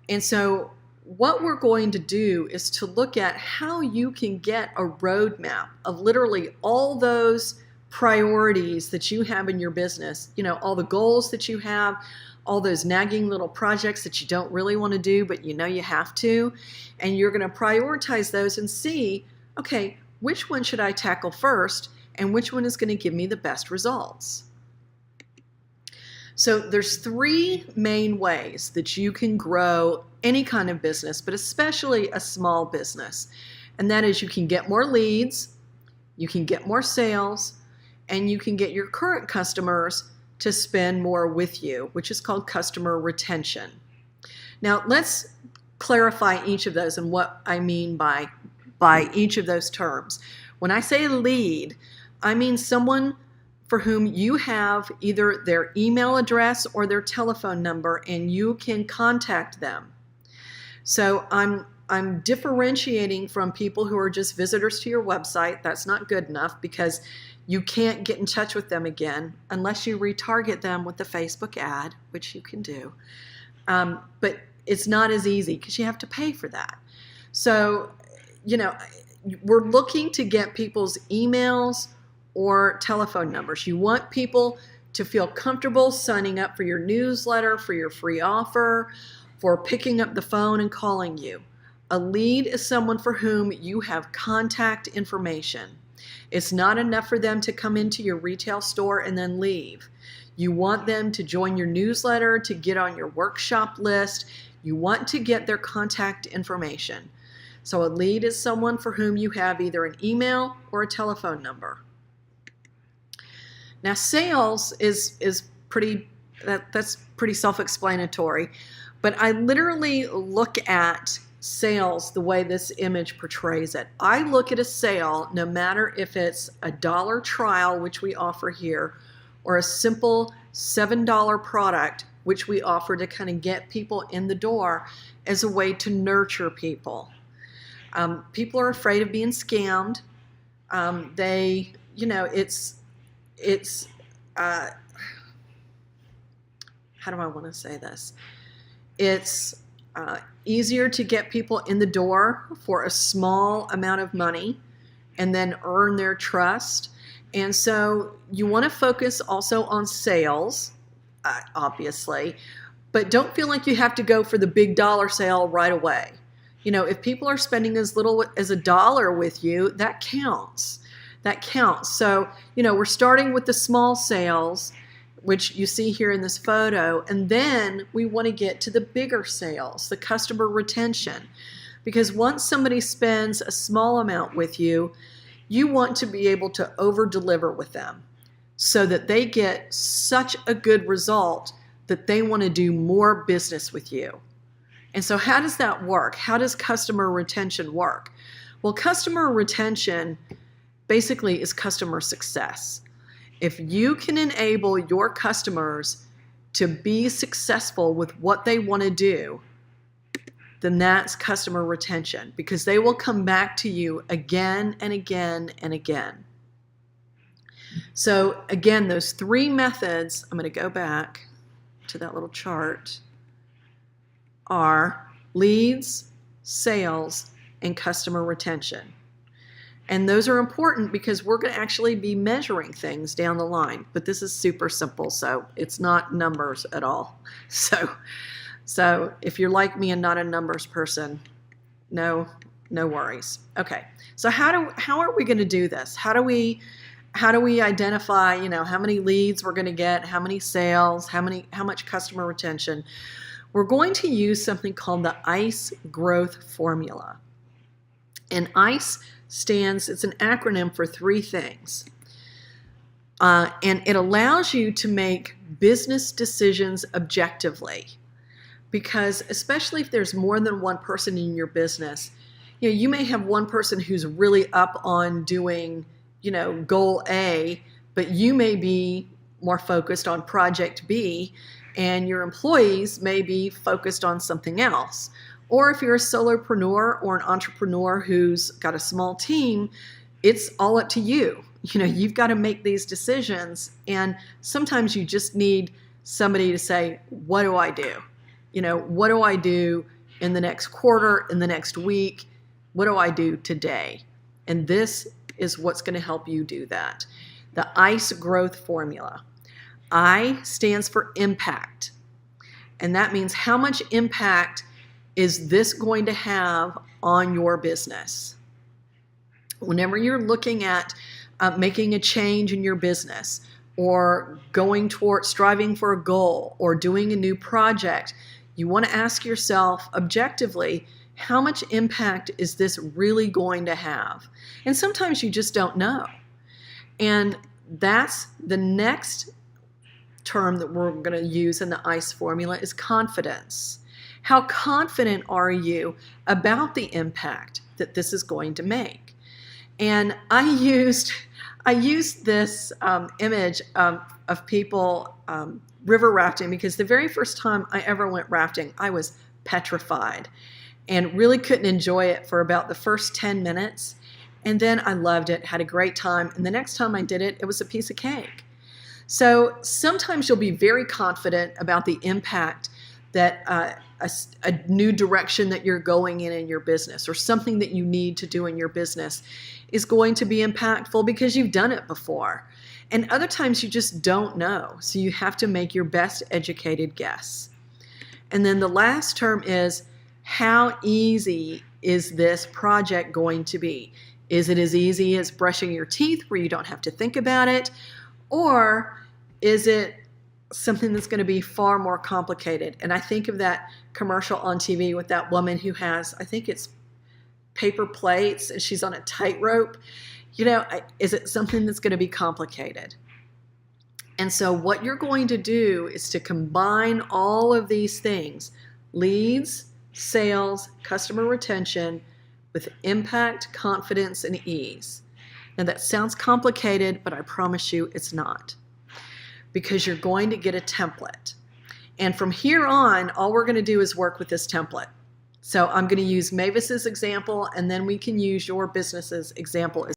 And so what we're going to do is to look at how you can get a roadmap of literally all those priorities that you have in your business, all the goals that you have, all those nagging little projects that you don't really want to do, but you have to, and you're going to prioritize those and see, okay, which one should I tackle first and which one is going to give me the best results? So there's three main ways that you can grow any kind of business, but especially a small business. And that is you can get more leads, you can get more sales, and you can get your current customers to spend more with you, which is called customer retention. Now let's clarify each of those and what I mean by each of those terms. When I say lead, I mean someone for whom you have either their email address or their telephone number and you can contact them. So I'm differentiating from people who are just visitors to your website. That's not good enough because you can't get in touch with them again unless you retarget them with the Facebook ad, which you can do. But it's not as easy because you have to pay for that. So, we're looking to get people's emails or telephone numbers. You want people to feel comfortable signing up for your newsletter, for your free offer, for picking up the phone and calling you. A lead is someone for whom you have contact information. It's not enough for them to come into your retail store and then leave. You want them to join your newsletter, to get on your workshop list. You want to get their contact information. So a lead is someone for whom you have either an email or a telephone number. Now sales is pretty self-explanatory, but I literally look at sales the way this image portrays it. I look at a sale, no matter if it's a $1 trial, which we offer here, or a simple $7 product, which we offer to kind of get people in the door, as a way to nurture people. People are afraid of being scammed. How do I want to say this? It's easier to get people in the door for a small amount of money and then earn their trust. And so you want to focus also on sales, obviously, but don't feel like you have to go for the big dollar sale right away. If people are spending as little as $1 with you, that counts. That counts. So, we're starting with the small sales, which you see here in this photo, and then we want to get to the bigger sales, the customer retention. Because once somebody spends a small amount with you, you want to be able to over-deliver with them so that they get such a good result that they want to do more business with you. And so how does that work? How does customer retention work? Well, customer retention basically is customer success. If you can enable your customers to be successful with what they want to do, then that's customer retention, because they will come back to you again and again and again. So again, those three methods, I'm going to go back to that little chart, are leads, sales, and customer retention. And those are important because we're going to actually be measuring things down the line. But this is super simple, so it's not numbers at all. So if you're like me and not a numbers person, no worries. Okay, so how are we going to do this? How do we identify, how many leads we're going to get, how many sales, how much customer retention? We're going to use something called the ICE growth formula. And ICE it's an acronym for three things. And it allows you to make business decisions objectively. Because especially if there's more than one person in your business, you may have one person who's really up on doing, goal A, but you may be more focused on project B, and your employees may be focused on something else. Or if you're a solopreneur or an entrepreneur who's got a small team, it's all up to you. You've got to make these decisions, and sometimes you just need somebody to say, what do I do? what do I do in the next quarter, in the next week? What do I do today? And this is what's going to help you do that. The ICE growth formula. I stands for impact. And that means how much impact is this going to have on your business? Whenever you're looking at making a change in your business, or going toward striving for a goal, or doing a new project, you want to ask yourself objectively, how much impact is this really going to have? And sometimes you just don't know. And that's the next term that we're going to use in the ICE formula is confidence. How confident are you about the impact that this is going to make? And I used this image of people river rafting, because the very first time I ever went rafting, I was petrified and really couldn't enjoy it for about the first 10 minutes. And then I loved it, had a great time. And the next time I did it, it was a piece of cake. So sometimes you'll be very confident about the impact that a new direction that you're going in your business, or something that you need to do in your business, is going to be impactful because you've done it before. And other times you just don't know. So you have to make your best educated guess. And then the last term is, how easy is this project going to be? Is it as easy as brushing your teeth where you don't have to think about it? Or is it something that's going to be far more complicated? And I think of that commercial on TV with that woman who has, I think it's paper plates, and she's on a tightrope. Is it something that's going to be complicated? And so what you're going to do is to combine all of these things, leads, sales, customer retention, with impact, confidence, and ease. Now that sounds complicated, but I promise you it's not, because you're going to get a template. And from here on, all we're going to do is work with this template. So I'm going to use Mavis's example, and then we can use your business's example as